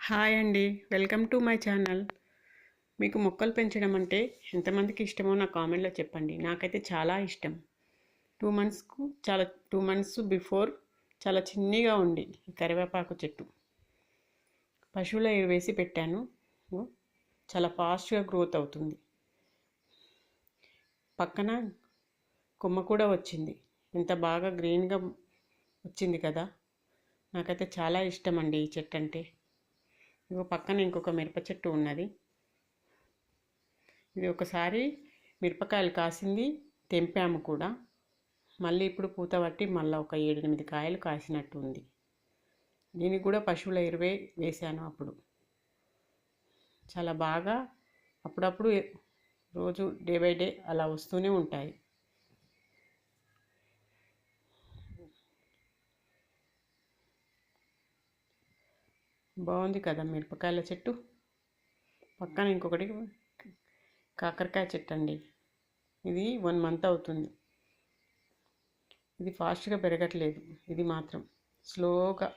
Hi అండి, welcome to my channel. మీకు మొక్కలు పెంచడం అంటే ఎంతమందికి ఇష్టమో నా కామెంట్లో చెప్పండి. నాకైతే చాలా ఇష్టం. 2 మంత్స్ బిఫోర్ చాలా చిన్నగా ఉంది ఈ కరివేపాకు చెట్టు. పశువుల ఎరువు వేసి పెట్టాను. చాలా ఫాస్ట్గా గ్రోత్ అవుతుంది. పక్కన కొమ్మ కూడా వచ్చింది. ఎంత బాగా గ్రీన్గా వచ్చింది కదా. నాకైతే చాలా ఇష్టం అండి ఈ చెట్టు అంటే. ఇగో పక్కన ఇంకొక మిరప చెట్టు ఉన్నది. ఇది ఒకసారి మిరపకాయలు కాసింది, తెంపాము కూడా. మళ్ళీ ఇప్పుడు పూత పట్టి మళ్ళీ ఒక 7-8 కాయలు కాసినట్టు ఉంది. దీనికి కూడా పశువుల ఎరువే వేశాను అప్పుడు. చాలా బాగా అప్పుడప్పుడు రోజు డే బై డే అలా వస్తూనే ఉంటాయి. బాగుంది కదా మిరపకాయల చెట్టు. పక్కన ఇంకొకటి కాకరకాయ చెట్టు అండి. ఇది 1 మంత్ అవుతుంది. ఇది ఫాస్ట్గా పెరగట్లేదు, ఇది మాత్రం స్లోగా.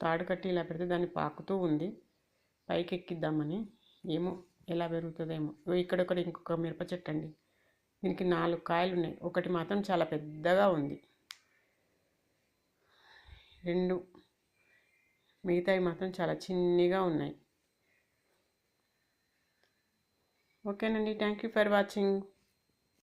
తాడు కట్టి ఇలా పెడితే దాన్ని పాకుతూ ఉంది. పైకి ఎక్కిద్దామని, ఏమో ఎలా పెరుగుతుందేమో. ఇక్కడ ఇంకొక మిరప చెట్టు అండి. దీనికి 4 కాయలు ఉన్నాయి. ఒకటి మాత్రం చాలా పెద్దగా ఉంది. 2 మిగతావి మాత్రం చాలా చిన్నగా ఉన్నాయి. ఓకేనండి, థ్యాంక్ యూ ఫర్ వాచింగ్.